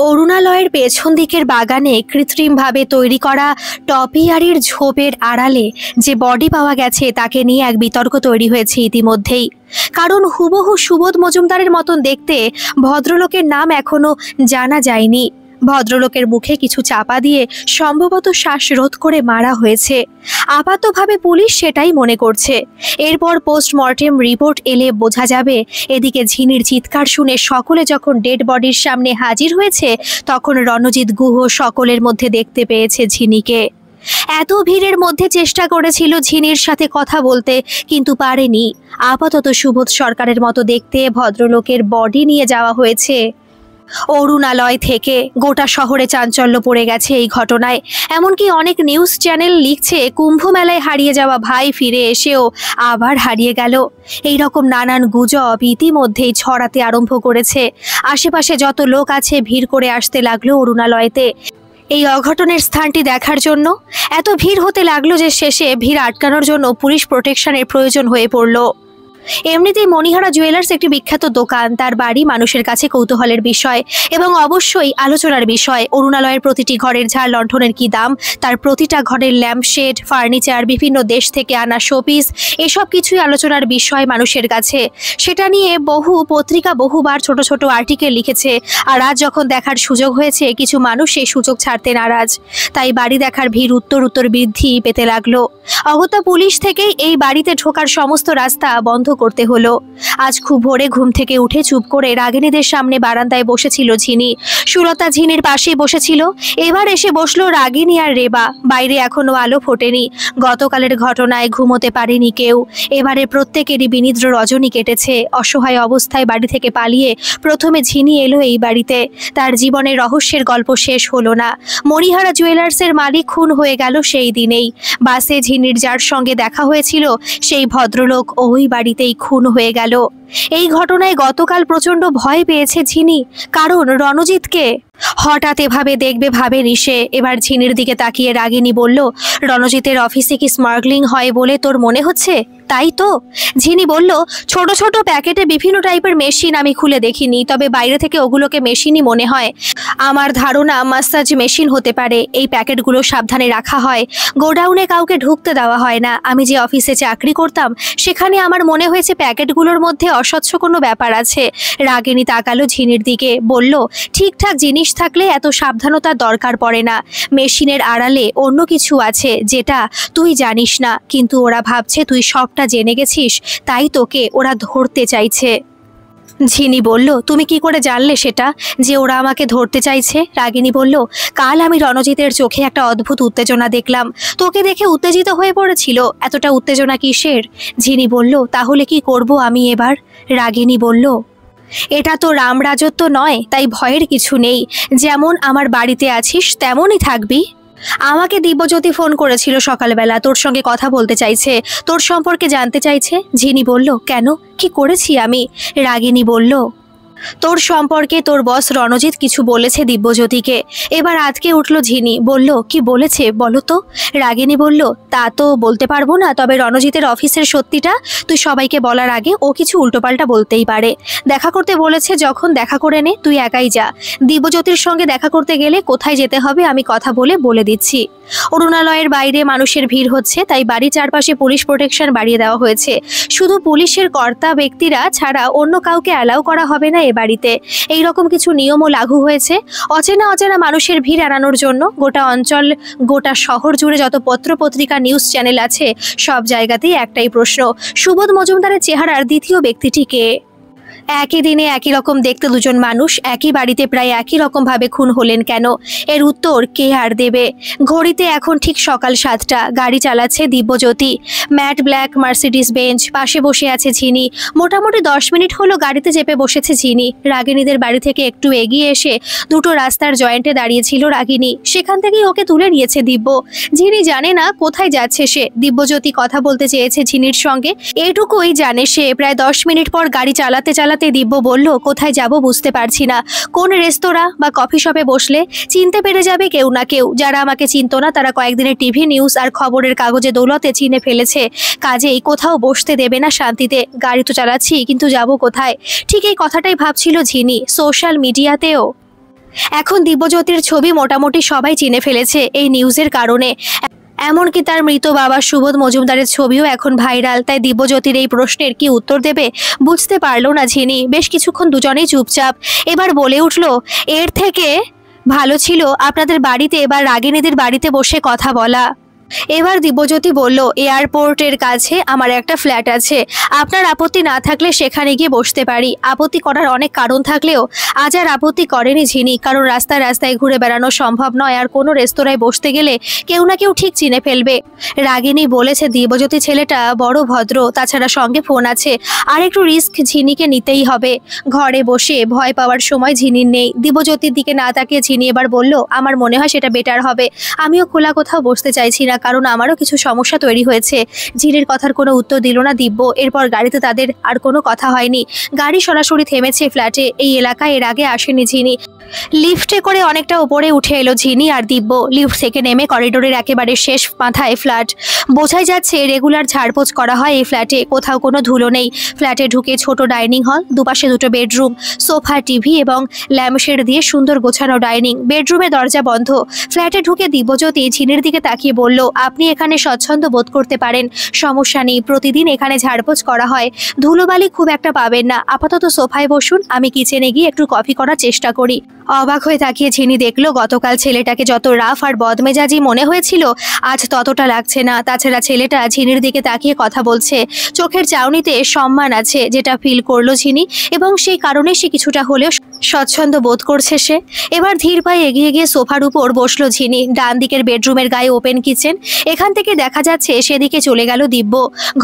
অরুণালয়ের পেছন দিকের বাগানে কৃত্রিমভাবে তৈরি করা টপিয়ারির ঝোপের আড়ালে যে বডি পাওয়া গেছে তাকে নিয়ে এক বিতর্ক তৈরি হয়েছে ইতিমধ্যেই। কারণ হুবহু সুবোধ মজুমদারের মতন দেখতে ভদ্রলোকের নাম এখনো জানা যায়নি। ভদ্রলোকের মুখে কিছু চাপা দিয়ে সম্ভবত শ্বাসরোধ করে মারা হয়েছে, আপাতভাবে পুলিশ সেটাই মনে করছে। এরপর পোস্টমর্টেম রিপোর্ট এলে বোঝা যাবে। এদিকে ঝিনির চিৎকার শুনে সকলে যখন ডেড বডির সামনে হাজির হয়েছে, তখন রণজিৎ গুহ সকলের মধ্যে দেখতে পেয়েছে ঝিনিকে। এত ভিড়ের মধ্যে চেষ্টা করেছিল ঝিনির সাথে কথা বলতে, কিন্তু পারেনি। আপাতত সুবোধ সরকারের মতো দেখতে ভদ্রলোকের বডি নিয়ে যাওয়া হয়েছে অরুণালয় থেকে। গোটা শহরে চাঞ্চল্য পড়ে গেছে এই ঘটনায়। এমনকি অনেক নিউজ চ্যানেল লিখছে কুম্ভ মেলায় হারিয়ে যাওয়া ভাই ফিরে এসেও আবার হারিয়ে গেল। এই রকম নানান গুজব ইতিমধ্যেই ছড়াতে আরম্ভ করেছে। আশেপাশে যত লোক আছে ভিড় করে আসতে লাগলো অরুণালয়তে এই অঘটনের স্থানটি দেখার জন্য। এত ভিড় হতে লাগলো যে শেষে ভিড় আটকানোর জন্য পুলিশ প্রোটেকশনের প্রয়োজন হয়ে পড়ল। এমনিতেই মণিহারা জুয়েলার্স একটি বিখ্যাত দোকান, তার বাড়ি মানুষের কাছে কৌতূহলের বিষয় এবং অবশ্যই আলোচনার বিষয়। অরুণালয়ের প্রতিটি ঘরের ঝাড় লণ্ঠনের কি দাম, তার প্রতিটা ঘরের ল্যাম্পশেড, ফার্নিচার, বিভিন্ন দেশ থেকে আনা শোপিস, এসব কিছুই আলোচনার বিষয় মানুষের কাছে। সেটা নিয়ে বহু পত্রিকা বহুবার ছোট ছোট আর্টিকেল লিখেছে। আর আজ যখন দেখার সুযোগ হয়েছে, কিছু মানুষ সেই সুযোগ ছাড়তে নারাজ। তাই বাড়ি দেখার ভিড় উত্তর বৃদ্ধি পেতে লাগলো। অগত্যা পুলিশ থেকেই এই বাড়িতে ঢোকার সমস্ত রাস্তা বন্ধ করতে হলো। আজ খুব ভোরে ঘুম থেকে উঠে চুপ করে রাগিনীদের সামনে বারান্দায় বসেছিল ঝিনি। সুলতা ঝিনির পাশেই বসেছিল। এবার এসে বসলো রাগিনী আর রেবা। বাইরে এখনো আলো ফোটেনি। গতকালের ঘটনায় ঘুমোতে পারেনি কেউ। এবারে প্রত্যেকেরই বিনিদ্র রজনী কেটেছে। অসহায় অবস্থায় বাড়ি থেকে পালিয়ে প্রথমে ঝিনি এলো এই বাড়িতে। তার জীবনের রহস্যের গল্প শেষ হলো না। মণিহারা জুয়েলার্সের মালিক খুন হয়ে গেল সেই দিনেই। বাসে ঝিনির যার সঙ্গে দেখা হয়েছিল সেই ভদ্রলোক ওই বাড়িতেই খুন হয়ে গেল। এই ঘটনায় গতকাল প্রচন্ড ভয় পেয়েছে ঝিনি, কারণ রণজিৎকে হঠাৎ এভাবে দেখবে ভাবেনি সে। এবার ঝিনির দিকে তাকিয়ে রাগিনী বলল, রণজিতের অফিসে কি স্মাগলিং হয় বলে তোর মনে হচ্ছে? তাই তো। ঝিনি বলল, ছোট ছোট প্যাকেটে বিভিন্ন টাইপের মেশিন আমি খুলে দেখিনি, তবে বাইরে থেকে ওগুলোকে মেশিনই মনে হয়। আমার ধারণা মাসাজ মেশিন হতে পারে। এই প্যাকেটগুলো সাবধানে রাখা হয়, গোডাউনে কাউকে ঢুকতে দেওয়া হয় না। আমি যে অফিসে চাকরি করতাম সেখানে আমার মনে হয়েছে প্যাকেটগুলোর মধ্যে অস্বচ্ছ কোনো ব্যাপার আছে। রাগিনী তাকালো ঝিনির দিকে, বলল, ঠিকঠাক জিনিস থাকলে এত সাবধানতার দরকার পড়ে না। মেশিনের আড়ালে অন্য কিছু আছে যেটা তুই জানিস না, কিন্তু ওরা ভাবছে তুই সবটা জেনে গেছিস, তাই তোকে ওরা ধরতে চাইছে। ঝিনি বলল, তুমি কি করে জানলে সেটা, যে ওরা আমাকে ধরতে চাইছে? রাগিনী বলল, কাল আমি রণজিতের চোখে একটা অদ্ভুত উত্তেজনা দেখলাম। তোকে দেখে উত্তেজিত হয়ে পড়েছিল। এতটা উত্তেজনা কিসের? ঝিনি বলল, তাহলে কি করব আমি এবার? রাগিনী বলল, এটা তো রামরাজত্ব নয়, তাই ভয়ের কিছু নেই। যেমন আমার বাড়িতে আছিস তেমনই থাকবি। আমাকে দিব্যজ্যোতি ফোন করেছিল সকালবেলা, তোর সঙ্গে কথা বলতে চাইছে, তোর সম্পর্কে জানতে চাইছে। ঝিনি বলল, কেন, কি করেছি আমি? রাগিনী বলল, তোর সম্পর্কে তোর বস রণজিৎ কিছু বলেছে দিব্যজ্যোতিকে। এবার আজকে উঠল ঝিনি, বলল, কি বলেছে বলো তো? রাগিনী বলল, তা তো বলতে পারবো না, তবে রণজিতের অফিসের সত্যিটা তুই সবাইকে বলার আগে ও কিছু উল্টোপাল্টা বলতেই পারে। দেখা করতে বলেছে, যখন দেখা করে নে, তুই একাই যা। দিব্যজ্যোতির সঙ্গে দেখা করতে গেলে কোথায় যেতে হবে আমি কথা বলে দিচ্ছি। অরুণালয়ের বাইরে মানুষের ভিড় হচ্ছে, তাই বাড়ির চারপাশে পুলিশ প্রোটেকশন বাড়িয়ে দেওয়া হয়েছে। শুধু পুলিশের কর্তা ব্যক্তিরা ছাড়া অন্য কাউকে অ্যালাউ করা হবে না এ বাড়িতে। এই রকম কিছু নিয়মও লাগু হয়েছে। অচেনা মানুষের ভিড় এড়ানোর জন্য গোটা অঞ্চল, গোটা শহর জুড়ে যত পত্রপত্রিকা, নিউজ চ্যানেল আছে, সব জায়গাতেই একটাই প্রশ্ন, সুবোধ মজুমদারের চেহারার দ্বিতীয় ব্যক্তিটি কে? একই দিনে একই রকম দেখতে দুজন মানুষ একই বাড়িতে প্রায় একই রকম ভাবে খুন হলেন কেন? এর উত্তর কে আর দেবে? ঘড়িতে এখন ঠিক সকাল 7টা। গাড়ি চালাচ্ছে Dibyajyoti, matte black Mercedes Benz. পাশে বসে আছে ঝিনি। মোটামুটি 10 মিনিট হলো গাড়িতে চেপে বসেছে ঝিনি। রাগিনীদের বাড়ি থেকে একটু এগিয়ে এসে দুটো রাস্তার জয়েন্টে দাঁড়িয়েছিল রাগিনী। সেখান থেকেই ওকে তুলে নিয়েছে দিব্য। ঝিনি জানে না কোথায় যাচ্ছে সে। দিব্যজ্যোতি কথা বলতে চেয়েছে ঝিনির সঙ্গে, এটুকুই জানে সে। প্রায় 10 মিনিট পর গাড়ি চালাতে দিব্য বলল, কোথায় যাব বুঝতে পারছি না। কোন রেস্তোরাঁ বা কফি শপে বসলে চিনতে পেরে যাবে কেউ না কেউ। যারা আমাকে চিনতো না তারা কয়েকদিনের টিভি নিউজ আর খবরের কাগজে দৌলতে চিনে ফেলেছে। কাজেই কোথাও বসতে দেবে না শান্তিতে। গাড়ি তো চালাচ্ছি, কিন্তু যাব কোথায়? ঠিক এই কথাটাই ভাবছিল ঝিনি। সোশ্যাল মিডিয়াতেও এখন দিব্যজ্যোতির ছবি মোটামুটি সবাই চিনে ফেলেছে এই নিউজের কারণে। এমনকি তার মৃত বাবা সুবোধ মজুমদারের ছবিও এখন ভাইরাল। তাই দিব্যজ্যোতির এই প্রশ্নের কি উত্তর দেবে বুঝতে পারল না ঝিনি। বেশ কিছুক্ষণ দুজনেই চুপচাপ। এবার বলে উঠল, এর থেকে ভালো ছিল আপনাদের বাড়িতে বা রাগিনীদের বাড়িতে বসে কথা বলা। এবার দিব্যজ্যোতি বলল, এয়ারপোর্টের কাছে আমার একটা ফ্ল্যাট আছে, আপনার আপত্তি না থাকলে সেখানে গিয়ে বসতে পারি। আপত্তি করার অনেক কারণ থাকলেও আজ আর আপত্তি করেনি ঝিনি, কারণ রাস্তায় রাস্তায় ঘুরে বেড়ানো সম্ভব নয়, আর কোনো রেস্তোরাঁয় বসতে গেলে কেউ না কেউ ঠিক চিনে ফেলবে। রাগিনী বলেছে দিব্যজ্যোতি ছেলেটা বড় ভদ্র, তাছাড়া সঙ্গে ফোন আছে, আর একটু রিস্ক ঝিনিকে নিতেই হবে। ঘরে বসে ভয় পাওয়ার সময় ঝিনির নেই। দিব্যজ্যোতির দিকে না তাকিয়ে ঝিনি এবার বলল, আমার মনে হয় সেটা বেটার হবে। আমিও খোলা কোথাও বসতে চাইছি না, কারণ আমারও কিছু সমস্যা তৈরি হয়েছে। ঝিনির কথার কোনো উত্তর দিল না দিব্য। এরপর গাড়িতে তাদের আর কোনো কথা হয়নি। গাড়ি সরাসরি থেমেছে ফ্ল্যাটে। এই এলাকায় এর আগে আসেনি ঝিনি। লিফটে করে অনেকটা উপরে উঠে এলো ঝিনি আর দিব্য। লিফট থেকে নেমে করিডোরের একেবারে শেষ মাথায় ফ্ল্যাট। বোঝাই যাচ্ছে রেগুলার ঝাড়পোছ করা হয় এই ফ্ল্যাটে, কোথাও কোনো ধুলো নেই। ফ্ল্যাটে ঢুকে ছোট ডাইনিং হল, দুপাশে দুটো বেডরুম, সোফা, টিভি এবং ল্যাম্পশেড দিয়ে সুন্দর গোছানো ডাইনিং। বেডরুমে দরজা বন্ধ। ফ্ল্যাটে ঢুকে দিব্যজ্যোতি ঝিনির দিকে তাকিয়ে বলল, আপনি এখানে স্বচ্ছন্দ বোধ করতে পারেন, সমস্যা নেই, প্রতিদিন এখানে ঝাড়পোছ করা হয়, ধুলোবালি খুব একটা পাবেন না। আপাতত সোফায় বসুন, আমি কিচেনে গিয়ে একটু কফি করার চেষ্টা করি। অবাক হয়ে তাকিয়ে ঝিনি দেখলো গতকাল ছেলেটাকে যত রাফ আর বদমেজাজি মনে হয়েছিল আজ ততটা লাগছে না। তাছাড়া ছেলেটা ঝিনির দিকে তাকিয়ে কথা বলছে, চোখের চাউনিতে সম্মান আছে, যেটা ফিল করলো ঝিনি, এবং সেই কারণে সে কিছুটা হলেও স্বচ্ছন্দ বোধ করছে সে। এবার ধীর পায়ে এগিয়ে গিয়ে সোফার উপর বসলো ঝিনি। ডান দিকের বেডরুমের গায়ে ওপেন কিচেন, এখান থেকে দেখা যাচ্ছে সেদিকে চলে গেল দিব্য।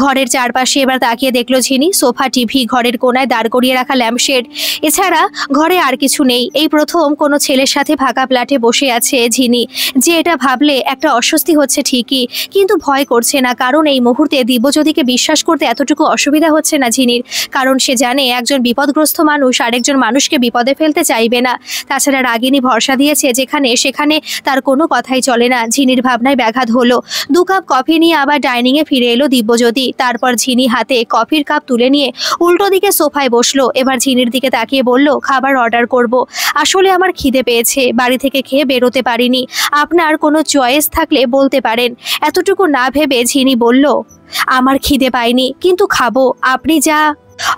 ঘরের চারপাশে এবার তাকিয়ে দেখলো ঝিনি, সোফা, টিভি, ঘরের কোনায় দাঁড় করিয়ে রাখা ল্যাম্পশেড, এছাড়া ঘরে আর কিছু নেই। এই প্রথম কোনো ছেলের সাথে ফাঁকা ফ্ল্যাটে বসে আছে ঝিনি। যে এটা ভাবলে একটা অস্বস্তি হচ্ছে ঠিকই, কিন্তু ভয় করছে না, কারণ এই মুহূর্তে দিব্যজ্যোতিকে বিশ্বাস করতে এতটুকু অসুবিধা হচ্ছে না ঝিনির, কারণ সে জানে একজন বিপদগ্রস্ত মানুষ আরেকজন মানুষকে বিপদে ফেলতে চাইবে না। তাছাড়া রাগিনী ভরসা দিয়েছে যেখানে, সেখানে তার কোনো কথাই চলে না। ঝিনির ভাবনায় ব্যাঘাত হলো। 2 কাপ কফি নিয়ে আবার ডাইনিংয়ে ফিরে এলো দিব্যজ্যোতি। তারপর ঝিনি হাতে কফির কাপ তুলে নিয়ে উল্টো দিকে সোফায় বসলো। এবার ঝিনির দিকে তাকিয়ে বলল, খাবার অর্ডার করব, আসলে আমার খিদে পেয়েছে, বাড়ি থেকে খেয়ে বেরোতে পারিনি, আপনার কোনো চয়েস থাকলে বলতে পারেন। এতটুকু না ভেবে ঝিনি বলল, আমার খিদে পাইনি, কিন্তু খাবো, আপনি যা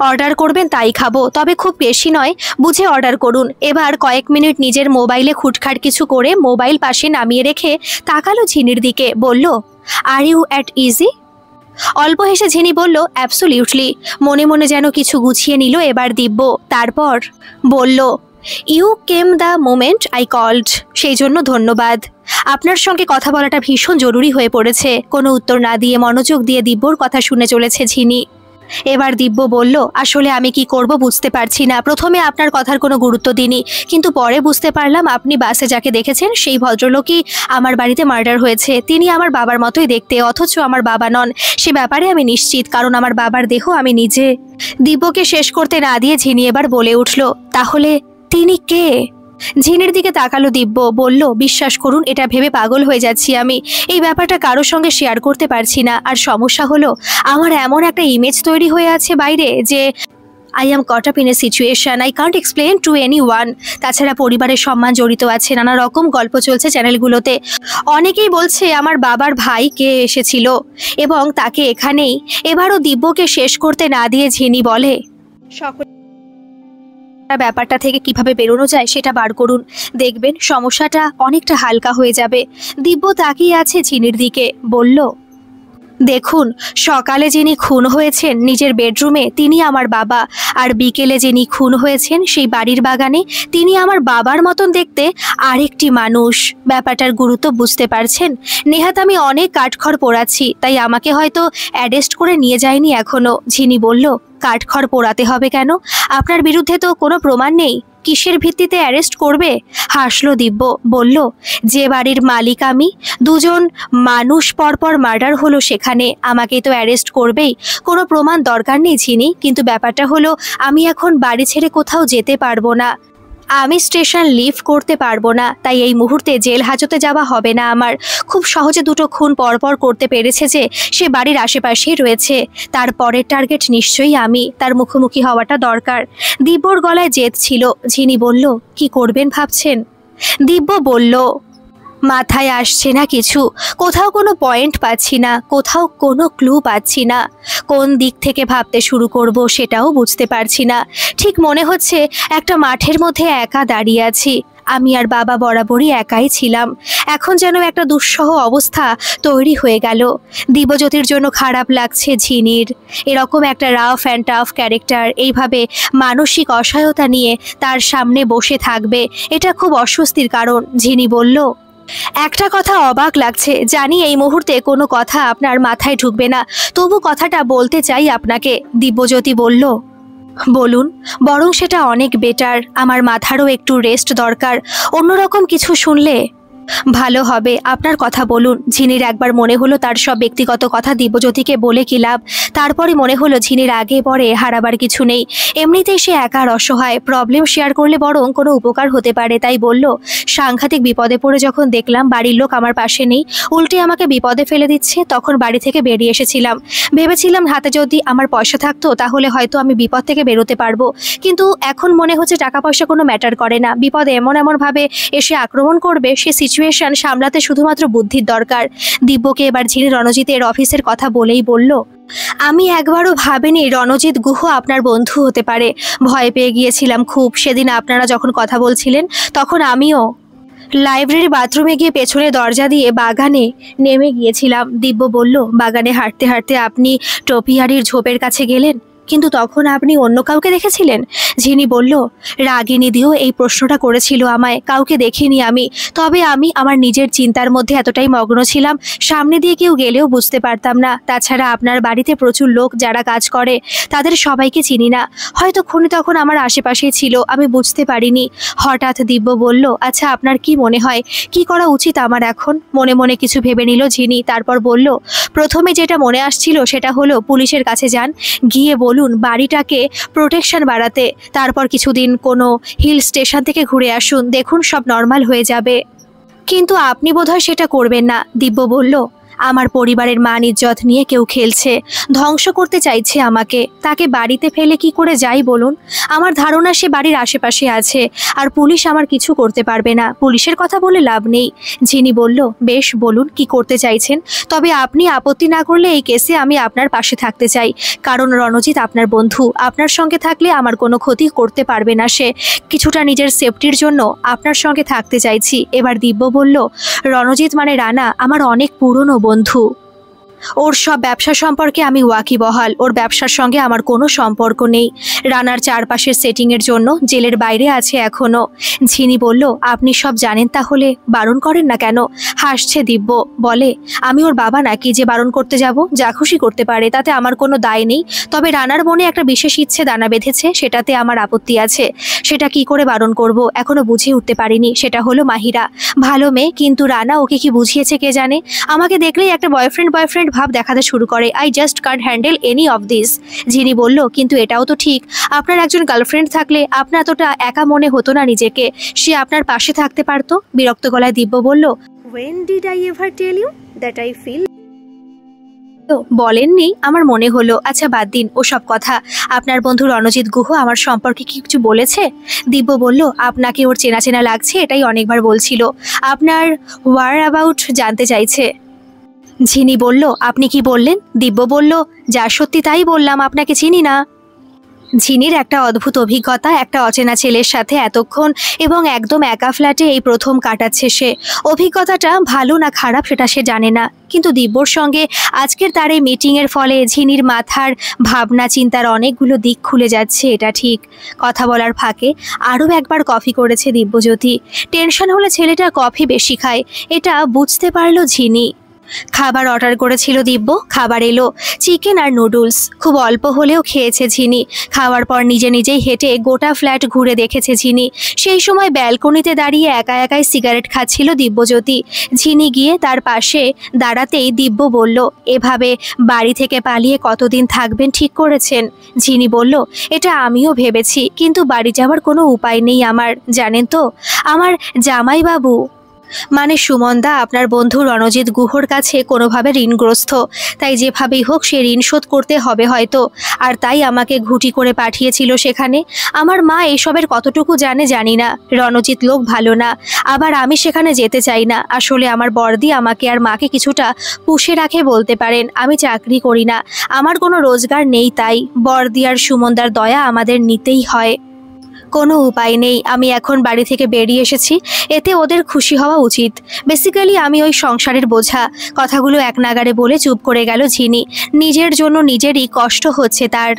অর্ডার করবেন তাই খাবো, তবে খুব বেশি নয়, বুঝে অর্ডার করুন। এবার কয়েক মিনিট নিজের মোবাইলে খুটখাট কিছু করে মোবাইল পাশে নামিয়ে রেখে তাকালো ঝিনির দিকে, বলল, আর ইউ অ্যাট ইজি? অল্প হেসে ঝিনি বলল, অ্যাবসলিউটলি। মনে মনে যেন কিছু গুছিয়ে নিল এবার দিব্য। তারপর বলল, you came the moment I called, সেই জন্য ধন্যবাদ। আপনার সঙ্গে কথা বলাটা ভীষণ জরুরি হয়ে পড়েছে। কোনো উত্তর না দিয়ে মনোযোগ দিয়ে দিব্যর কথা শুনে চলেছে ঝিনি। এবার দিব্য বলল, আসলে আমি কি করব বুঝতে পারছি না। প্রথমে আপনার কথার কোনো গুরুত্ব দিইনি, কিন্তু পরে বুঝতে পারলাম আপনি বাসে যাকে দেখেছেন সেই ভদ্রলোকই আমার বাড়িতে মার্ডার হয়েছে। তিনি আমার বাবার মতোই দেখতে, অথচ আমার বাবা নন, সে ব্যাপারে আমি নিশ্চিত, কারণ আমার বাবার দেহ আমি নিজে। দিব্যকে শেষ করতে না দিয়ে ঝিনি এবার বলে উঠল, তাহলে তিনি কে? ঝিনির দিকে তাকালো দিব্য, বলল, বিশ্বাস করুন এটা ভেবে পাগল হয়ে যাচ্ছি আমি। এই ব্যাপারটা কারোর সঙ্গে শেয়ার করতে পারছি না। আর সমস্যা হলো আমার এমন একটা ইমেজ তৈরি হয়ে আছে বাইরে যে I am caught up in a situation I can't explain to anyone. তাছাড়া পরিবারের সম্মান জড়িত আছে, নানা রকম গল্প চলছে চ্যানেলগুলোতে। অনেকেই বলছে আমার বাবার ভাই কে এসেছিল এবং তাকে এখানেই। এবারও দিব্যকে শেষ করতে না দিয়ে ঝিনি বলে, সকল ব্যাপারটা থেকে কিভাবে বেরোনো যায় সেটা বার করুন, দেখবেন সমস্যাটা অনেকটা হালকা হয়ে যাবে। দিব্য তাকিয়ে আছে ঝিনির দিকে, বলল, দেখুন, সকালে যিনি খুন হয়েছেন নিজের বেডরুমে তিনি আমার বাবা, আর বিকেলে যিনি খুন হয়েছেন সেই বাড়ির বাগানে তিনি আমার বাবার মতন দেখতে আরেকটি মানুষ। ব্যাপারটার গুরুত্ব বুঝতে পারছেন? নেহাত আমি অনেক কাঠখড় পোড়াচ্ছি, তাই আমাকে হয়তো অ্যারেস্ট করে নিয়ে যায়নি এখনো। ঝিনি বলল, কাঠখড় পোড়াতে হবে কেন? আপনার বিরুদ্ধে তো কোনো প্রমাণ নেই, কিসের ভিত্তিতে অ্যারেস্ট করবে? হাসলো দিব্য, বলল, যে বাড়ির মালিক আমি, 2 জন মানুষ পরপর মার্ডার হলো সেখানে, আমাকেই তো অ্যারেস্ট করবেই, কোনো প্রমাণ দরকার নেই ঝিনি। কিন্তু ব্যাপারটা হলো আমি এখন বাড়ি ছেড়ে কোথাও যেতে পারবো না। আমি স্টেশন লিভ করতে পারবো না, তাই এই মুহূর্তে জেল হাজতে যাওয়া হবে না আমার। খুব সহজে দুটো খুন পরপর করতে পেরেছে যে, সে বাড়ির আশেপাশেই রয়েছে। তার পরের টার্গেট নিশ্চয়ই আমি, তার মুখোমুখি হওয়াটা দরকার। দিব্যর গলায় জেদ ছিল। ঝিনি বলল, কি করবেন ভাবছেন? দিব্য বলল, মাথায় আসছে না কিছু, কোথাও কোনো পয়েন্ট পাচ্ছি না, কোথাও কোনো ক্লু পাচ্ছি না। কোন দিক থেকে ভাবতে শুরু করব সেটাও বুঝতে পারছি না। ঠিক মনে হচ্ছে একটা মাঠের মধ্যে একা দাঁড়িয়ে আছি। আমি আর বাবা বরাবরই একাই ছিলাম, এখন যেন একটা দুঃসহ অবস্থা তৈরি হয়ে গেল। দিব্যজ্যোতির জন্য খারাপ লাগছে ঝিনির। এরকম একটা রাফ অ্যান্ড টাফ ক্যারেক্টার এইভাবে মানসিক অসহায়তা নিয়ে তার সামনে বসে থাকবে, এটা খুব অস্বস্তির কারণ। ঝিনি বলল, একটা কথা অবাক লাগছে, জানি এই মুহূর্তে কোনো কথা আপনার মাথায় ঢুকবে না, তবু কথাটা বলতে চাই আপনাকে। দিব্যজ্যোতি বলল, বলুন, বরং সেটা অনেক বেটার। আমার মাথারও একটু রেস্ট দরকার, অন্যরকম কিছু শুনলে ভালো হবে। আপনার কথা বলুন। ঝিনির একবার মনে হলো তার সব ব্যক্তিগত কথা দিব্যজ্যোতিকে বলে কি লাভ। তারপরে মনে হলো ঝিনির আগে পরে হারাবার কিছু নেই, এমনিতেই সে একার অসহায়, প্রবলেম শেয়ার করলে বরং কোনো উপকার হতে পারে। তাই বলল, সাংঘাতিক বিপদে পড়ে যখন দেখলাম বাড়ির লোক আমার পাশে নেই, উল্টে আমাকে বিপদে ফেলে দিচ্ছে, তখন বাড়ি থেকে বেরিয়ে এসেছিলাম। ভেবেছিলাম হাতে যদি আমার পয়সা থাকতো তাহলে হয়তো আমি বিপদ থেকে বেরোতে পারবো, কিন্তু এখন মনে হচ্ছে টাকা পয়সা কোনো ম্যাটার করে না। বিপদে এমনভাবে এসে আক্রমণ করবে, সে সিচুয়েশন সামলাতে শুধুমাত্র বুদ্ধির দরকার। দিব্যকে এবার ঝিনি রণজিতের অফিসের কথা বলেই বলল, আমি একবারও ভাবিনি রণজিৎ গুহ আপনার বন্ধু হতে পারে। ভয় পেয়ে গিয়েছিলাম খুব। সেদিন আপনারা যখন কথা বলছিলেন তখন আমিও লাইব্রেরির বাথরুমে গিয়ে পেছনে দরজা দিয়ে বাগানে নেমে গিয়েছিলাম। দিব্য বলল, বাগানে হাঁটতে হাঁটতে আপনি টপিয়ারির ঝোপের কাছে গেলেন, কিন্তু তখন আপনি অন্য কাউকে দেখেছিলেন? ঝিনি বলল, রাগিনী দিও এই প্রশ্নটা করেছিল আমায়, কাউকে দেখিনি আমি। তবে আমি আমার নিজের চিন্তার মধ্যে এতটাই মগ্ন ছিলাম, সামনে দিয়ে কেউ গেলেও বুঝতে পারতাম না। তাছাড়া আপনার বাড়িতে প্রচুর লোক যারা কাজ করে, তাদের সবাইকে চিনি না। হয়তো খুনি তখন আমার আশেপাশেই ছিল, আমি বুঝতে পারিনি। হঠাৎ দিব্য বলল, আচ্ছা আপনার কি মনে হয় কি করা উচিত আমার এখন? মনে মনে কিছু ভেবে নিল ঝিনি, তারপর বলল, প্রথমে যেটা মনে আসছিল সেটা হলো পুলিশের কাছে যান, গিয়ে বলুন বাড়িটাকে প্রোটেকশন বাড়াতে। তারপর কিছুদিন কোনো হিল স্টেশন থেকে ঘুরে আসুন, দেখুন সব নর্মাল হয়ে যাবে। কিন্তু আপনি বোধহয় সেটা করবেন না। দিব্য বলল, আমার পরিবারের মান ইজ্জত নিয়ে কেউ খেলছে, ধ্বংস করতে চাইছে আমাকে। তাকে বাড়িতে ফেলে কি করে যাই বলুন? আমার ধারণা সে বাড়ির আশেপাশে আছে, আর পুলিশ আমার কিছু করতে পারবে না। পুলিশের কথা বলে লাভ নেই। ঝিনি বলল, বেশ বলুন কি করতে চাইছেন, তবে আপনি আপত্তি না করলে এই কেসে আমি আপনার পাশে থাকতে চাই, কারণ রণজিৎ আপনার বন্ধু। আপনার সঙ্গে থাকলে আমার কোনো ক্ষতি করতে পারবে না সে। কিছুটা নিজের সেফটির জন্য আপনার সঙ্গে থাকতে চাইছি। এবার দিব্য বলল, রণজিৎ মানে রানা আমার অনেক পুরনো বন্ধু। ওর সব ব্যবসা সম্পর্কে আমি ওয়াকিবহাল, ওর ব্যবসার সঙ্গে আমার কোনো সম্পর্ক নেই। রানার চারপাশের সেটিংয়ের জন্য জেলের বাইরে আছে এখনও। ঝিনি বলল, আপনি সব জানেন তাহলে বারণ করেন না কেন? হাসছে দিব্য, বলে, আমি ওর বাবা নাকি যে বারণ করতে যাব? যা খুশি করতে পারে, তাতে আমার কোনো দায় নেই। তবে রানার মনে একটা বিশেষ ইচ্ছে দানা বেঁধেছে, সেটাতে আমার আপত্তি আছে। সেটা কি করে বারণ করব এখনো বুঝে উঠতে পারিনি। সেটা হলো মাহিরা ভালো মেয়ে, কিন্তু রানা ওকে কি বুঝিয়েছে কে জানে। আমাকে দেখলেই একটা বয়ফ্রেন্ড ভাব দেখাতে শুরু করে। I just can't handle any of this. Jhini বলল, কিন্তু এটাও তো ঠিক, আপনার একজন গার্লফ্রেন্ড থাকলে আপনার এতটা একা মনে হতো না নিজেকে, সে আপনার পাশে থাকতে পারতো। বিরক্ত গলায় দিব্য বলল, When did I ever tell you that I feel? বলেননি, আমার মনে হলো। আচ্ছা বাদ দিন ওসব কথা। আপনার বন্ধু রণজিৎ গুহ আমার সম্পর্কে কি কিছু বলেছে? দিব্য বলল, আপনাকে ওর চেনা চেনা লাগছে, এটাই অনেকবার বলছিল। আপনার ওয়ার অ্যাবাউট জানতে চাইছে। ঝিনি বলল, আপনি কি বললেন? দিব্য বলল, যা সত্যি তাই বললাম, আপনাকে চিনি না। ঝিনির একটা অদ্ভুত অভিজ্ঞতা, একটা অচেনা ছেলের সাথে এতক্ষণ এবং একদম একা ফ্ল্যাটে এই প্রথম কাটাচ্ছে সে। অভিজ্ঞতাটা ভালো না খারাপ সেটা সে জানে না, কিন্তু দিব্যর সঙ্গে আজকের তার এই মিটিংয়ের ফলে ঝিনির মাথার ভাবনা চিন্তার অনেকগুলো দিক খুলে যাচ্ছে, এটা ঠিক। কথা বলার ফাঁকে আরও একবার কফি করেছে দিব্যজ্যোতি। টেনশন হলে ছেলেটা কফি বেশি খায়, এটা বুঝতে পারল ঝিনি। খাবার অর্ডার করেছিল দিব্য, খাবার এলো, চিকেন আর নুডলস। খুব অল্প হলেও খেয়েছে ঝিনি। খাওয়ার পর নিজে নিজেই হেঁটে গোটা ফ্ল্যাট ঘুরে দেখেছে ঝিনি। সেই সময় ব্যালকনিতে দাঁড়িয়ে একা একাই সিগারেট খাচ্ছিল দিব্যজ্যোতি। ঝিনি গিয়ে তার পাশে দাঁড়াতেই দিব্য বলল, এভাবে বাড়ি থেকে পালিয়ে কতদিন থাকবেন ঠিক করেছেন? ঝিনি বলল, এটা আমিও ভেবেছি, কিন্তু বাড়ি যাওয়ার কোনো উপায় নেই আমার, জানেন তো। আমার জামাইবাবু মানে সুমনদা আপনার বন্ধু রণজিৎ গুহর কাছে কোনোভাবে ঋণগ্রস্ত, তাই যেভাবেই হোক সে ঋণ শোধ করতে হবে হয়তো, আর তাই আমাকে ঘুটি করে পাঠিয়েছিল সেখানে। আমার মা এসবের কতটুকু জানে জানি না, রণজিৎ লোক ভালো না, আবার আমি সেখানে যেতে চাই না। আসলে আমার বড়দি আমাকে আর মাকে কিছুটা পুষে রাখে বলতে পারেন। আমি চাকরি করি না, আমার কোনো রোজগার নেই, তাই বড়দি আর সুমনদার দয়া আমাদের নিতেই হয়। কোনো উপায় নেই, আমি এখন বাড়ি থেকে বেরিয়ে এসেছি, এতে ওদের খুশি হওয়া উচিত। বেসিক্যালি আমি ওই সংসারের বোঝা। কথাগুলো এক নাগাড়ে বলে চুপ করে গেল ঝিনি। নিজের জন্য নিজেরই কষ্ট হচ্ছে তার।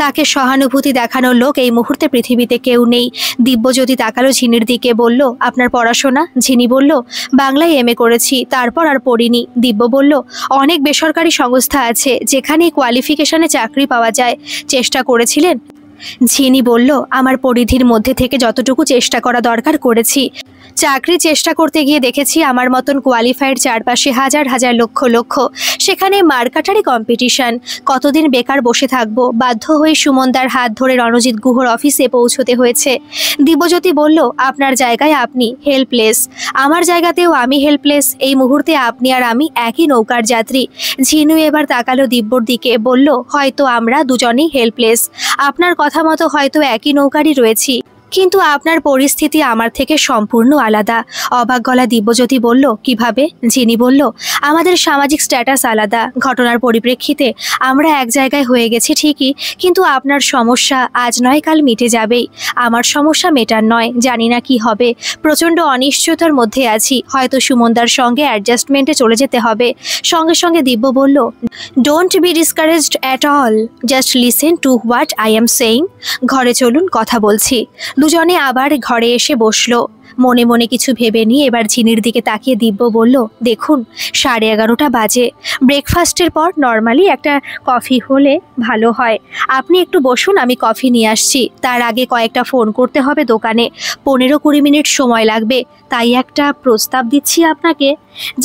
তাকে সহানুভূতি দেখানোর লোক এই মুহূর্তে পৃথিবীতে কেউ নেই। দিব্যজ্যোতি তাকালো ঝিনির দিকে, বলল, আপনার পড়াশোনা? ঝিনি বলল, বাংলায় এমএ করেছি, তারপর আর পড়িনি। দিব্য বলল, অনেক বেসরকারি সংস্থা আছে যেখানে কোয়ালিফিকেশনে চাকরি পাওয়া যায়, চেষ্টা করেছিলেন? ঝিনি বলল, আমার পরিধির মধ্যে থেকে যতটুকু চেষ্টা করা দরকার করেছি। চাকরি চেষ্টা করতে গিয়ে দেখেছি আমার মতন কোয়ালিফাইড চারপাশে হাজার হাজার লক্ষ লক্ষ, সেখানে মার্কাটারি কম্পিটিশন। কতদিন বেকার বসে থাকবো? বাধ্য হয়ে সুমনদার হাত ধরে রণজিৎ গুহর অফিসে পৌঁছতে হয়েছে। দিব্যজ্যোতি বলল, আপনার জায়গায় আপনি হেল্পলেস, আমার জায়গাতেও আমি হেল্পলেস। এই মুহূর্তে আপনি আর আমি একই নৌকার যাত্রী। ঝিনু এবার তাকালো দিব্যর দিকে, বলল, হয়তো আমরা দুজনেই হেল্পলেস, আপনার কথা মতো হয়তো একই নৌকারই রয়েছি, কিন্তু আপনার পরিস্থিতি আমার থেকে সম্পূর্ণ আলাদা। অবাক গলা দিব্যজ্যোতি বলল, কিভাবে? ঝিনি বলল, আমাদের সামাজিক স্ট্যাটাস আলাদা। ঘটনার পরিপ্রেক্ষিতে আমরা এক জায়গায় হয়ে গেছি ঠিকই, কিন্তু আপনার সমস্যা আজ নয় কাল মিটে যাবেই, আমার সমস্যা মেটার নয়। জানি না কি হবে, প্রচণ্ড অনিশ্চয়তার মধ্যে আছি, হয়তো সুমনদার সঙ্গে অ্যাডজাস্টমেন্টে চলে যেতে হবে। সঙ্গে সঙ্গে দিব্য বলল, don't be discouraged at all, just listen to what I am saying. ঘরে চলুন, কথা বলছি। দুজনে আবার ঘরে এসে বসলো। মনে মনে কিছু ভেবে নিয়ে এবার ঝিনির দিকে তাকিয়ে দিব্য বলল, দেখুন 11:30 বাজে, ব্রেকফাস্টের পর নর্মালি একটা কফি হলে ভালো হয়। আপনি একটু বসুন, আমি কফি নিয়ে আসছি। তার আগে কয়েকটা ফোন করতে হবে দোকানে, 15-20 মিনিট সময় লাগবে, তাই একটা প্রস্তাব দিচ্ছি আপনাকে।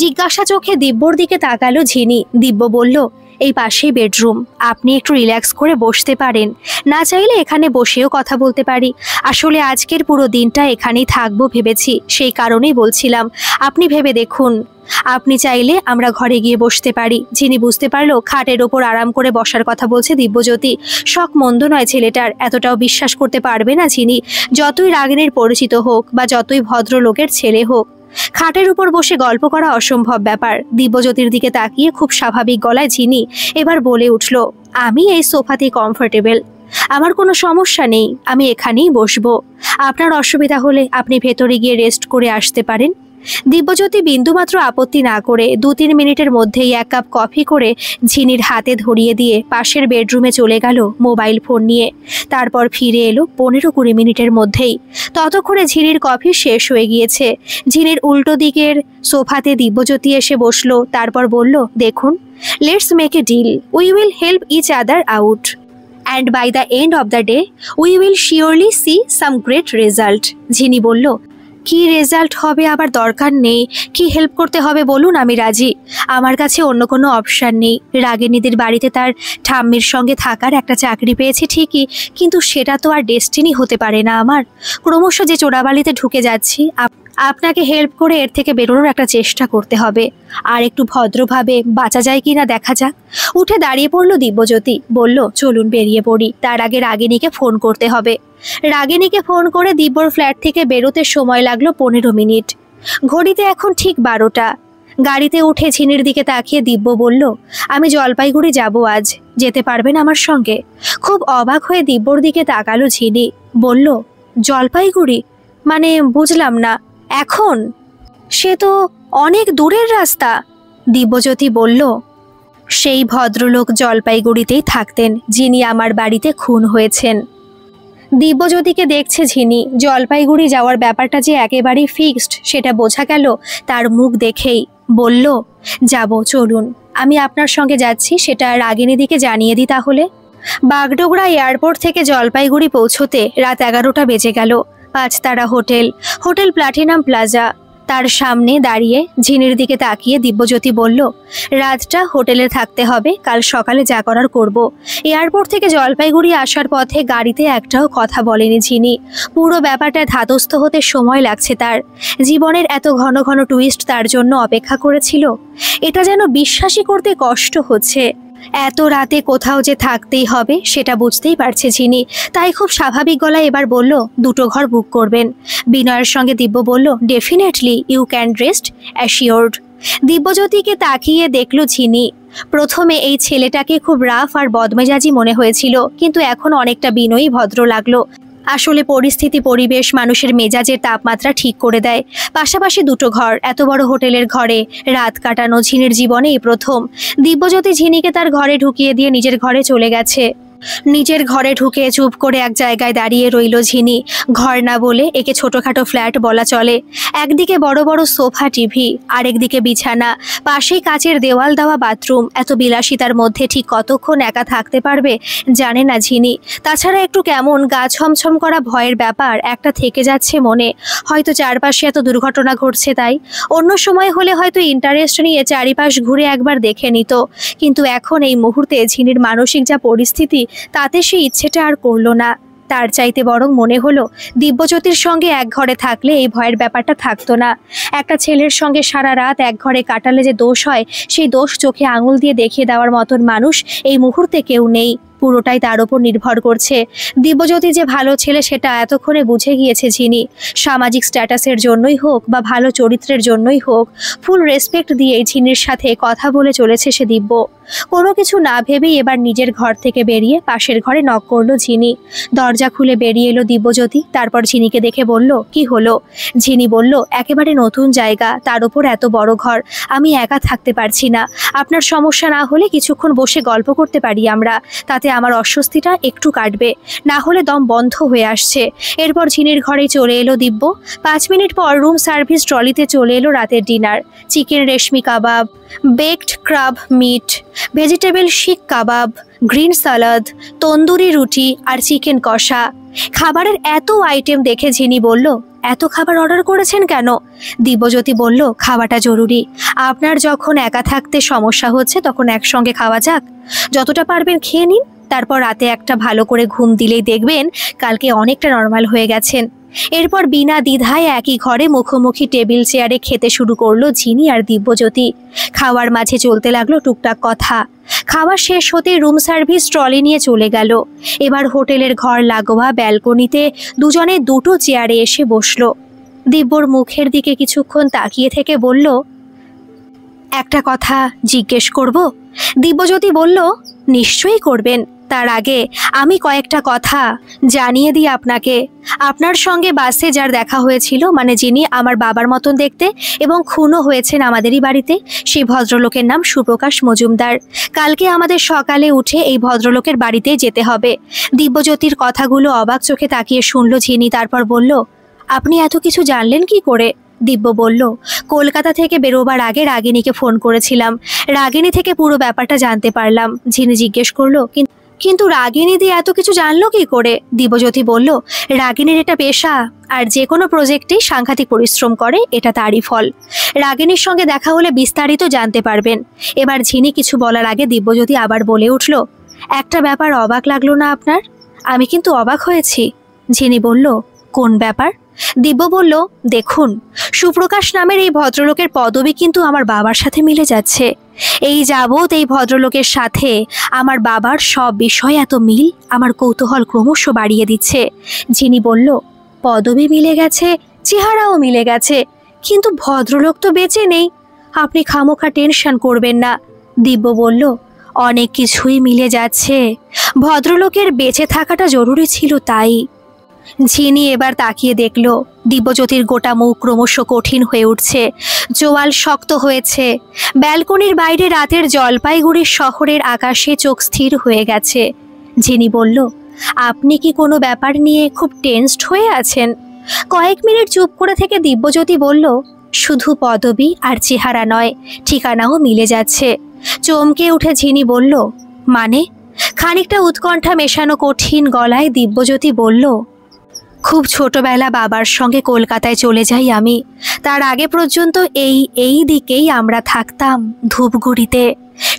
জিজ্ঞাসা চোখে দিব্যর দিকে তাকালো ঝিনি। দিব্য বলল, এই পাশেই বেডরুম, আপনি একটু রিল্যাক্স করে বসতে পারেন, না চাইলে এখানে বসেও কথা বলতে পারি। আসলে আজকের পুরো দিনটা এখানেই থাকবো ভেবেছি, সেই কারণেই বলছিলাম, আপনি ভেবে দেখুন। আপনি চাইলে আমরা ঘরে গিয়ে বসতে পারি। ঝিনি বুঝতে পারলো খাটের ওপর আরাম করে বসার কথা বলছে দিব্যজ্যোতি। শখ মন্দ নয় ছেলেটার, এতটাও বিশ্বাস করতে পারবে না ঝিনি, যতই রাগিনীর পরিচিত হোক বা যতই ভদ্রলোকের ছেলে হোক। খাটের উপর বসে গল্প করা অসম্ভব ব্যাপার। দিব্যজ্যোতির দিকে তাকিয়ে খুব স্বাভাবিক গলায় ঝিনি এবার বলে উঠল, আমি এই সোফাতেই কমফোর্টেবল, আমার কোনো সমস্যা নেই, আমি এখানেই বসবো। আপনার অসুবিধা হলে আপনি ভেতরে গিয়ে রেস্ট করে আসতে পারেন। দিব্যজ্যোতি বিন্দুমাত্র আপত্তি না করে 2-3 মিনিটের মধ্যেই এক কাপ কফি করে ঝিনির হাতে ধরিয়ে দিয়ে পাশের বেডরুমে চলে গেল মোবাইল ফোন নিয়ে। তারপর ফিরে এলো 15-20 মিনিটের মধ্যেই। ততক্ষণে ঝিনির কফি শেষ হয়ে গিয়েছে। ঝিনির উল্টো দিকের সোফাতে দিব্যজ্যোতি এসে বসলো। তারপর বলল, দেখুন, let's make a deal, we will help each other out, and by the end of the day we will surely see some great result। ঝিনি বলল, কি রেজাল্ট হবে আবার দরকার নেই, কি হেল্প করতে হবে বলুন, আমি রাজি। আমার কাছে অন্য কোনো অপশান নেই। রাগিনীদের বাড়িতে তার ঠাম্মির সঙ্গে থাকার একটা চাকরি পেয়েছি ঠিকই, কিন্তু সেটা তো আর ডেস্টিনি হতে পারে না আমার। ক্রমশ যে চোরাবালিতে ঢুকে যাচ্ছি, আপনাকে হেল্প করে এর থেকে বেরোনোর একটা চেষ্টা করতে হবে। আর একটু ভদ্রভাবে বাঁচা যায় কি না দেখা যাক। উঠে দাঁড়িয়ে পড়ল দিব্যজ্যোতি, বলল, চলুন বেরিয়ে পড়ি, তার আগে রাগিনীকে ফোন করতে হবে। রাগিনীকে ফোন করে দিব্যর ফ্ল্যাট থেকে বেরোতে সময় লাগলো 15 মিনিট। ঘড়িতে এখন ঠিক 12টা। গাড়িতে উঠে ঝিনির দিকে তাকিয়ে দিব্য বলল, আমি জলপাইগুড়ি যাব আজ, যেতে পারবেন আমার সঙ্গে? খুব অবাক হয়ে দিব্যর দিকে তাকালো ঝিনি, বলল, জলপাইগুড়ি মানে বুঝলাম না, এখন? সে তো অনেক দূরের রাস্তা। দিব্যজ্যোতি বলল, সেই ভদ্রলোক জলপাইগুড়িতেই থাকতেন যিনি আমার বাড়িতে খুন হয়েছেন। দিব্যজ্যোতিকে দেখছে ঝিনি। জলপাইগুড়ি যাওয়ার ব্যাপারটা যে একেবারেই ফিক্সড সেটা বোঝা গেল তার মুখ দেখেই। বলল, যাব, চলুন, আমি আপনার সঙ্গে যাচ্ছি, সেটা রাগিনীদিকে জানিয়ে দিই তাহলে। বাগডোগরা এয়ারপোর্ট থেকে জলপাইগুড়ি পৌঁছতে রাত 11টা বেজে গেল। 5 তারা হোটেল, হোটেল প্লাটিনাম প্লাজা। তার সামনে দাঁড়িয়ে ঝিনির দিকে তাকিয়ে দিব্যজ্যোতি বলল, রাতটা হোটেলে থাকতে হবে, কাল সকালে যা করার করব। এয়ারপোর্ট থেকে জলপাইগুড়ি আসার পথে গাড়িতে একটাও কথা বলেনি ঝিনি। পুরো ব্যাপারটা ধাতস্থ হতে সময় লাগছে তার। জীবনের এত ঘন ঘন টুইস্ট তার জন্য অপেক্ষা করেছিল। এটা যেন বিশ্বাসই করতে কষ্ট হচ্ছে। এত রাতে কোথাও যে থাকতেই হবে সেটা বুঝতেই পারছে ঝিনি। তাই খুব স্বাভাবিক গলায় এবার বলল, 2টো ঘর বুক করবেন। বিনয়ের সঙ্গে দিব্য বলল, definitely, you can rest assured. দিব্যজ্যোতিকে তাকিয়ে দেখল ঝিনি। প্রথমে এই ছেলেটাকে খুব রাফ আর বদমেজাজি মনে হয়েছিল, কিন্তু এখন অনেকটা বিনয়ী ভদ্র লাগলো। আসলে পরিস্থিতি, পরিবেশ মানুষের মেজাজের তাপমাত্রা ঠিক করে দেয়। পাশাপাশি 2টো ঘর, এত বড় হোটেলের ঘরে রাত কাটানো ঝিনির জীবনে এই প্রথম। দিব্যজ্যোতি ঝিনিকে তার ঘরে ঢুকিয়ে দিয়ে নিজের ঘরে চলে গেছে। নিজের ঘরে ঢুকে চুপ করে এক জায়গায় দাঁড়িয়ে রইল ঝিনি। ঘর না বলে একে ছোটখাটো ফ্ল্যাট বলা চলে। একদিকে বড় বড় সোফা, টিভি, আরেকদিকে বিছানা, পাশেই কাচের দেওয়াল দেওয়া বাথরুম। এত বিলাসিতার মধ্যে ঠিক কতক্ষণ একা থাকতে পারবে জানে না ঝিনি। তাছাড়া একটু কেমন গা ছমছম করা ভয়ের ব্যাপার একটা থেকে যাচ্ছে মনে। হয়তো চারপাশে এত দুর্ঘটনা ঘটছে তাই। অন্য সময় হলে হয়তো ইন্টারেস্ট নিয়ে চারিপাশ ঘুরে একবার দেখে নিত, কিন্তু এখন এই মুহূর্তে ঝিনির মানসিক যা পরিস্থিতি, তাতে সে ইচ্ছেটা আর করলো না। তার চাইতে বরং মনে হলো দিব্যজ্যোতির সঙ্গে এক ঘরে থাকলে এই ভয়ের ব্যাপারটা থাকতো না। একটা ছেলের সঙ্গে সারা রাত এক ঘরে কাটালে যে দোষ হয়, সেই দোষ চোখে আঙুল দিয়ে দেখিয়ে দেওয়ার মতন মানুষ এই মুহূর্তে কেউ নেই। পুরোটাই তার উপর নির্ভর করছে। দিব্যজ্যোতি যে ভালো ছেলে সেটা এতক্ষণে বুঝে গিয়েছে ঝিনি। সামাজিক স্ট্যাটাসের জন্যই হোক বা ভালো চরিত্রের জন্যই হোক, ফুল রেসপেক্ট দিয়ে ঝিনির সাথে কথা বলে চলেছে সে দিব্য। কোনো কিছু না ভেবেই এবার নিজের ঘর থেকে বেরিয়ে পাশের ঘরে নক করলো ঝিনি। দরজা খুলে বেরিয়ে এলো দিব্যজ্যোতি। তারপর ঝিনিকে দেখে বলল, কি হলো? ঝিনি বলল, একেবারে নতুন জায়গা, তার উপর এত বড় ঘর, আমি একা থাকতে পারছি না। আপনার সমস্যা না হলে কিছুক্ষণ বসে গল্প করতে পারি আমরা, তাতে আমার অস্বস্তিটা একটু কাটবে, না হলে দম বন্ধ হয়ে আসছে। এরপর ঝিনির ঘরে চলে এলো দিব্য। 5 মিনিট পর রুম সার্ভিস ট্রলিতে চলে এলো রাতের ডিনার। চিকেন রেশমি কাবাব, বেকড ক্রাব মিট, ভেজিটেবল শিক কাবাব, গ্রিন সালাদ, তন্দুরি রুটি আর চিকেন কষা। খাবারের এত আইটেম দেখে ঝিনি বলল, এত খাবার অর্ডার করেছেন কেন? দিব্যজ্যোতি বলল, খাওয়াটা জরুরি। আপনার যখন একা থাকতে সমস্যা হচ্ছে তখন একসঙ্গে খাওয়া যাক। যতটা পারবেন খেয়ে নিন, তারপর রাতে একটা ভালো করে ঘুম দিলেই দেখবেন কালকে অনেকটা নর্মাল হয়ে গেছেন। এরপর বিনা দ্বিধায় একই ঘরে মুখোমুখি টেবিল চেয়ারে খেতে শুরু করলো ঝিনি আর দিব্যজ্যোতি। খাওয়ার মাঝে চলতে লাগলো টুকটাক কথা। খাওয়া শেষ হতে রুম সার্ভিস ট্রলি নিয়ে চলে গেল। এবার হোটেলের ঘর লাগোয়া ব্যালকনিতে দুজনে 2টো চেয়ারে এসে বসলো। দিব্যর মুখের দিকে কিছুক্ষণ তাকিয়ে থেকে বলল, একটা কথা জিজ্ঞেস করব? দিব্যজ্যোতি বলল, নিশ্চয়ই করবেন। তার আগে আমি কয়েকটা কথা জানিয়ে দিই আপনাকে। আপনার সঙ্গে বাসে যার দেখা হয়েছিল, মানে যিনি আমার বাবার মতন দেখতে এবং খুনও হয়েছেন আমাদেরই বাড়িতে, সেই ভদ্রলোকের নাম সুপ্রকাশ মজুমদার। কালকে আমাদের সকালে উঠে এই ভদ্রলোকের বাড়িতে যেতে হবে। দিব্যজ্যোতির কথাগুলো অবাক চোখে তাকিয়ে শুনল ঝিনি। তারপর বলল, আপনি এত কিছু জানলেন কি করে? দিব্য বলল, কলকাতা থেকে বেরোবার আগে রাগিনীকে ফোন করেছিলাম, রাগিনী থেকে পুরো ব্যাপারটা জানতে পারলাম। ঝিনি জিজ্ঞেস করলো, কিন্তু রাগিনী দিয়ে এত কিছু জানলো কি করে? দিব্যজ্যোতি বলল, রাগিনীর এটা পেশা, আর যে কোনো প্রজেক্টেই সাংঘাতিক পরিশ্রম করে, এটা তারই ফল। রাগিনীর সঙ্গে দেখা হলে বিস্তারিত জানতে পারবেন। এবার ঝিনি কিছু বলার আগে দিব্যজ্যোতি আবার বলে উঠল, একটা ব্যাপার অবাক লাগলো না আপনার? আমি কিন্তু অবাক হয়েছি। ঝিনি বলল, কোন ব্যাপার? দিব্য বলল, দেখুন, সুপ্রকাশ নামের এই ভদ্রলোকের পদবি কিন্তু আমার বাবার সাথে মিলে যাচ্ছে। এই যাবৎ এই ভদ্রলোকের সাথে আমার বাবার সব বিষয় এত মিল আমার কৌতূহল ক্রমশ বাড়িয়ে দিচ্ছে। ঝিনি বলল, পদবি মিলে গেছে, চেহারাও মিলে গেছে, কিন্তু ভদ্রলোক তো বেঁচে নেই। আপনি খামোখা টেনশন করবেন না। দিব্য বলল, অনেক কিছুই মিলে যাচ্ছে, ভদ্রলোকের বেঁচে থাকাটা জরুরি ছিল তাই। ঝিনি এবার তাকিয়ে দেখল দিব্যজ্যোতির গোটা মুখ ক্রমশ কঠিন হয়ে উঠছে, জোয়াল শক্ত হয়েছে। ব্যালকনির বাইরে রাতের জলপাইগুড়ি শহরের আকাশে চোখ স্থির হয়ে গেছে। ঝিনি বলল, আপনি কি কোনো ব্যাপার নিয়ে খুব টেনসড হয়ে আছেন? কয়েক মিনিট চুপ করে থেকে দিব্যজ্যোতি বলল, শুধু পদবি আর চেহারা নয়, ঠিকানাও মিলে যাচ্ছে। চমকে উঠে ঝিনি বলল, মানে? খানিকটা উৎকণ্ঠা মেশানো কঠিন গলায় দিব্যজ্যোতি বলল, খুব ছোটবেলা বাবার সঙ্গে কলকাতায় চলে যাই আমি। তার আগে পর্যন্ত এই দিকেই আমরা থাকতাম, ধূপগুড়িতে।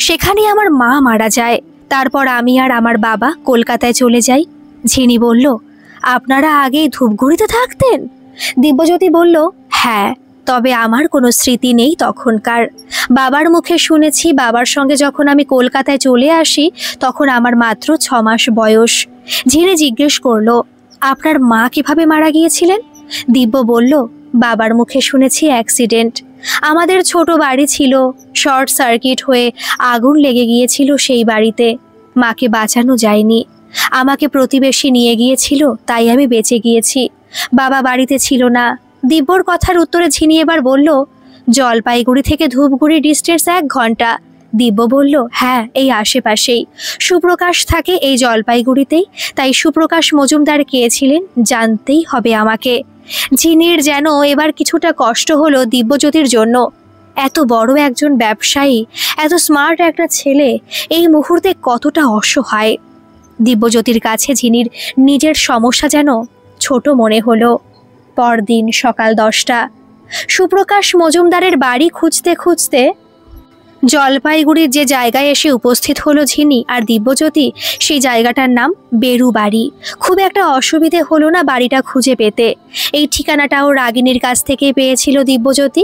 সেখানে আমার মা মারা যায়। তারপর আমি আর আমার বাবা কলকাতায় চলে যাই। ঝিনি বলল, আপনারা আগে ধূপগুড়িতে থাকতেন? দিব্যজ্যোতি বলল, হ্যাঁ, তবে আমার কোনো স্মৃতি নেই তখনকার। বাবার মুখে শুনেছি বাবার সঙ্গে যখন আমি কলকাতায় চলে আসি তখন আমার মাত্র 6 মাস বয়স। ঝিনি জিজ্ঞেস করলো, আপনার মা কিভাবে মারা গিয়েছিলেন? দিব্য বলল, বাবার মুখে শুনেছি অ্যাক্সিডেন্ট। আমাদের ছোট বাড়ি ছিল, শর্ট সার্কিট হয়ে আগুন লেগে গিয়েছিল সেই বাড়িতে। মাকে বাঁচানো যায়নি, আমাকে প্রতিবেশী নিয়ে গিয়েছিল, তাই আমি বেঁচে গিয়েছি। বাবা বাড়িতে ছিল না। দিব্যর কথার উত্তরে ঝিনি এবার বলল, জলপাইগুড়ি থেকে ধূপগুড়ি ডিস্টেন্স 1 ঘন্টা। দিব্য বলল, হ্যাঁ, এই আশেপাশেই। সুপ্রকাশ থাকে এই জলপাইগুড়িতেই, তাই সুপ্রকাশ মজুমদার কে ছিলেন জানতেই হবে আমাকে। ঝিনির যেন এবার কিছুটা কষ্ট হলো দিব্যজ্যোতির জন্য। এত বড় একজন ব্যবসায়ী, এত স্মার্ট একটা ছেলে এই মুহূর্তে কতটা অসহায়। দিব্যজ্যোতির কাছে ঝিনির নিজের সমস্যা যেন ছোট মনে হলো। পরদিন সকাল 10টা। সুপ্রকাশ মজুমদারের বাড়ি খুঁজতে খুঁজতে জলপাইগুড়ির যে জায়গায় এসে উপস্থিত হলো ঝিনি আর দিব্যজ্যোতি, সেই জায়গাটার নাম বেরু বাড়ি। খুব একটা অসুবিধে হলো না বাড়িটা খুঁজে পেতে। এই ঠিকানাটাও রাগিনীর কাছ থেকে পেয়েছিল দিব্যজ্যোতি।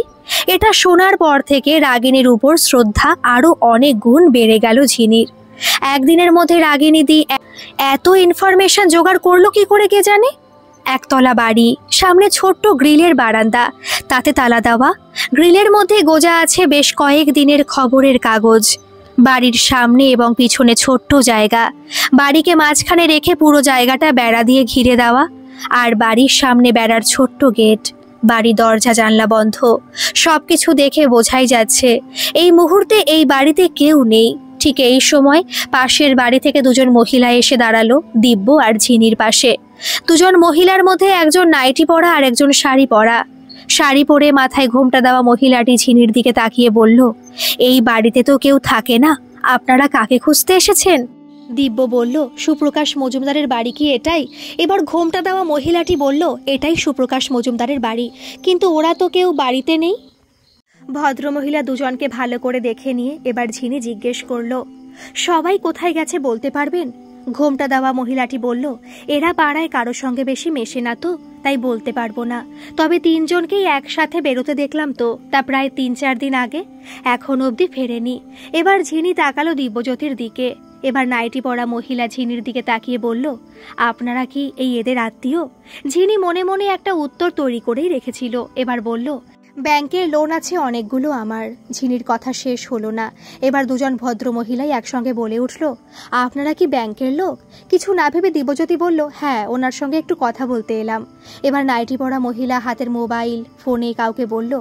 এটা শোনার পর থেকে রাগিনীর উপর শ্রদ্ধা আরও অনেক গুণ বেড়ে গেল ঝিনির। একদিনের মধ্যে রাগিনী দি এত ইনফরমেশন জোগাড় করলো কি করে কে জানে। একতলা বাড়ি, সামনে ছোট্ট গ্রিলের বারান্দা, তাতে তালা দেওয়া। গ্রিলের মধ্যে গোজা আছে বেশ কয়েক দিনের খবরের কাগজ। বাড়ির সামনে এবং পিছনে ছোট্ট জায়গা, বাড়িকে মাঝখানে রেখে পুরো জায়গাটা বেড়া দিয়ে ঘিরে দেওয়া। আর বাড়ির সামনে বেড়ার ছোট্ট গেট। বাড়ি দরজা জানলা বন্ধ। সবকিছু দেখে বোঝাই যাচ্ছে এই মুহূর্তে এই বাড়িতে কেউ নেই। ঠিক এই সময় পাশের বাড়ি থেকে 2জন মহিলা এসে দাঁড়ালো দিব্য আর ঝিনির পাশে। 2জন মহিলার মধ্যে একজন নাইটি পরা আর একজন শাড়ি পরা। শাড়ি পরে মাথায় ঘোমটা দেওয়া মহিলাটি ঝিনির দিকে তাকিয়ে বলল, এই বাড়িতে তো কেউ থাকে না, আপনারা কাকে খুঁজতে এসেছেন? দিব্য বলল, সুপ্রকাশ মজুমদারের বাড়ি কি এটাই? এবার ঘোমটা দেওয়া মহিলাটি বলল, এটাই সুপ্রকাশ মজুমদারের বাড়ি, কিন্তু ওরা তো কেউ বাড়িতে নেই। ভদ্রমহিলা 2জনকে ভালো করে দেখে নিয়ে এবার ঝিনি জিজ্ঞেস করলো, সবাই কোথায় গেছে বলতে পারবেন? ঘোমটা দেওয়া মহিলাটি বলল, এরা পাড়ায় কারো সঙ্গে বেশি মেশে না তো, তাই বলতে পারবো না। তবে 3জনকেই একসাথে বেরোতে দেখলাম তো, তা প্রায় 3-4 দিন আগে। এখন অবধি ফেরেনি। এবার ঝিনি তাকালো দিব্যজ্যোতির দিকে। এবার নাইটি পরা মহিলা ঝিনির দিকে তাকিয়ে বলল, আপনারা কি এই এদের আত্মীয়? ঝিনি মনে মনে একটা উত্তর তৈরি করেই রেখেছিল। এবার বলল, ব্যাংকের লোন আছে অনেকগুলো আমার। ঝিনির কথা শেষ হলো না। এবার 2জন ভদ্র মহিলাই একসঙ্গে বলে উঠল, আপনারা কি ব্যাংকের লোক? কিছু না ভেবে দিব্যজ্যোতি বলল, হ্যাঁ, ওনার সঙ্গে একটু কথা বলতে এলাম। এবার নাইটি পরা মহিলা হাতের মোবাইল ফোনে কাউকে বলল,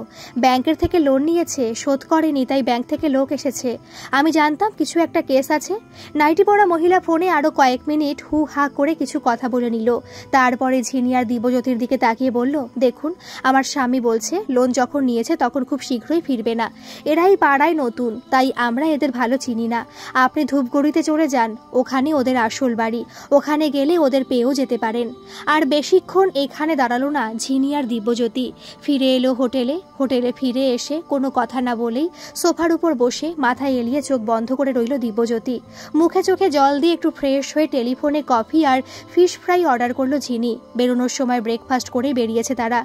ব্যাংকের থেকে লোন নিয়েছে, শোধ করেনি, তাই ব্যাংক থেকে লোক এসেছে। আমি জানতাম কিছু একটা কেস আছে। নাইটি পরা মহিলা ফোনে আরও কয়েক মিনিট হু হা করে কিছু কথা বলে নিল। তারপরে ঝিনি আর দিব্যজ্যোতির দিকে তাকিয়ে বলল, দেখুন, আমার স্বামী বলছে লোন যখন নিয়েছে তখন খুব শীঘ্রই ফিরবে না। এরাই পাড়ায় নতুন, তাই আমরা এদের ভালো চিনি না। আপনি ধূপগুড়িতে চলে যান, ওখানে ওদের আসল বাড়ি। ওখানে গেলে ওদের পেয়েও যেতে পারেন। আর বেশিক্ষণ এখানে দাঁড়ালো না ঝিনি আর দিব্যজ্যোতি। ফিরে এলো হোটেলে ফিরে এসে কোনো কথা না বলেই সোফার উপর বসে মাথায় এলিয়ে চোখ বন্ধ করে রইল দিব্যজ্যোতি। মুখে চোখে জল দিয়ে একটু ফ্রেশ হয়ে টেলিফোনে কফি আর ফিশ ফ্রাই অর্ডার করলো ঝিনি। বেরোনোর সময় ব্রেকফাস্ট করে বেরিয়েছে তারা।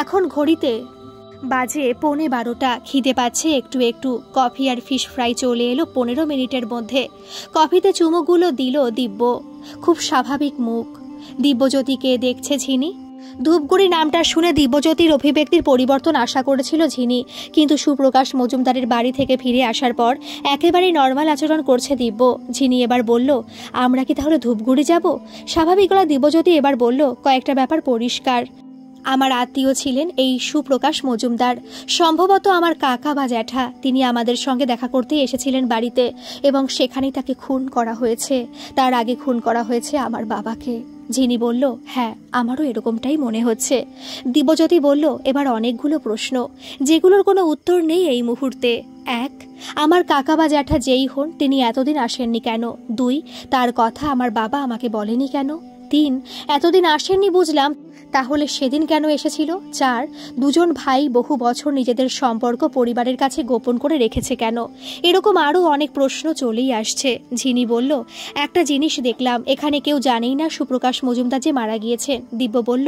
এখন ঘড়িতে বাজে 11:15। খিদে পাচ্ছে একটু একটু। কফি আর ফিশ ফ্রাই চলে এলো 15 মিনিটের মধ্যে। কফিতে চুমুকগুলো দিল দিব্য। খুব স্বাভাবিক মুখ। দিব্যজ্যোতিকে দেখছে ঝিনি। ধূপগুড়ি নামটা শুনে দিব্যজ্যোতির অভিব্যক্তির পরিবর্তন আশা করেছিল ঝিনি, কিন্তু সুপ্রকাশ মজুমদারের বাড়ি থেকে ফিরে আসার পর একেবারেই নর্মাল আচরণ করছে দিব্য। ঝিনি এবার বলল, আমরা কি তাহলে ধূপগুড়ি যাব? স্বাভাবিক গলা দিব্যজ্যোতি এবার বলল, কয়েকটা ব্যাপার পরিষ্কার। আমার আত্মীয় ছিলেন এই সুপ্রকাশ মজুমদার, সম্ভবত আমার কাকা বা জ্যাঠা। তিনি আমাদের সঙ্গে দেখা করতে এসেছিলেন বাড়িতে এবং সেখানেই তাকে খুন করা হয়েছে। তার আগে খুন করা হয়েছে আমার বাবাকে। ঝিনি বলল, হ্যাঁ আমারও এরকমটাই মনে হচ্ছে। দিব্যজ্যোতি বলল, এবার অনেকগুলো প্রশ্ন, যেগুলোর কোনো উত্তর নেই এই মুহূর্তে। 1, আমার কাকা বা জ্যাঠা যেই হন তিনি এতদিন আসেননি কেন? 2, তার কথা আমার বাবা আমাকে বলেনি কেন? 3, এতদিন আসেননি বুঝলাম, তাহলে সেদিন কেন এসেছিল? 4, দুজন ভাই বহু বছর নিজেদের সম্পর্ক পরিবারের কাছে গোপন করে রেখেছে কেন? এরকম আরও অনেক প্রশ্ন চলেই আসছে। ঝিনি বলল, একটা জিনিস দেখলাম, এখানে কেউ জানেই না সুপ্রকাশ মজুমদার যে মারা গিয়েছেন। দিব্য বলল,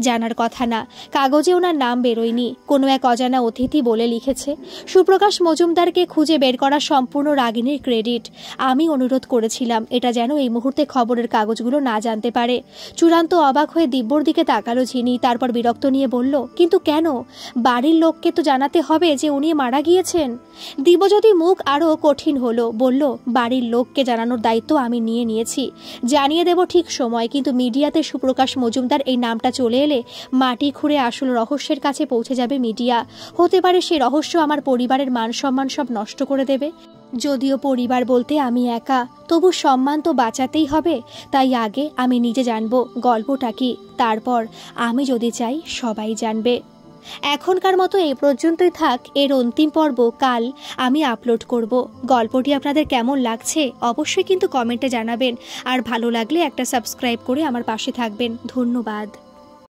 জানার কথা না, কাগজে ওনার নাম বেরোয়নি, কোনো এক অজানা অতিথি বলে লিখেছে। সুপ্রকাশ মজুমদারকে খুঁজে বের করা সম্পূর্ণ রাগিনীর ক্রেডিট। আমি অনুরোধ করেছিলাম এটা যেন এই মুহূর্তে খবরের কাগজগুলো না জানতে পারে। চূড়ান্ত অবাক হয়ে দিব্যর দিকে তাকালো ঝিনি, তারপর বিরক্ত নিয়ে বলল, কিন্তু কেন? বাড়ির লোককে তো জানাতে হবে যে উনি মারা গিয়েছেন। দিব্যজ্যোতি মুখ আরও কঠিন হলো, বলল, বাড়ির লোককে জানানোর দায়িত্ব আমি নিয়েছি, জানিয়ে দেব ঠিক সময়, কিন্তু মিডিয়াতে সুপ্রকাশ মজুমদার এই নামটা চলে এলে মাটি খুঁড়ে আসল রহস্যের কাছে পৌঁছে যাবে মিডিয়া। হতে পারে সে রহস্য আমার পরিবারের মান সম্মান সব নষ্ট করে দেবে। যদিও পরিবার বলতে আমি একা, তবু সম্মান তো বাঁচাতেই হবে। তাই আগে আমি নিজে জানবো গল্পটা কি, তারপর আমি যদি চাই সবাই জানবে। এখনকার মতো এই পর্যন্তই থাক। এর অন্তিম পর্ব কাল আমি আপলোড করব। গল্পটি আপনাদের কেমন লাগছে অবশ্যই কিন্তু কমেন্টে জানাবেন, আর ভালো লাগলে একটা সাবস্ক্রাইব করে আমার পাশে থাকবেন। ধন্যবাদ।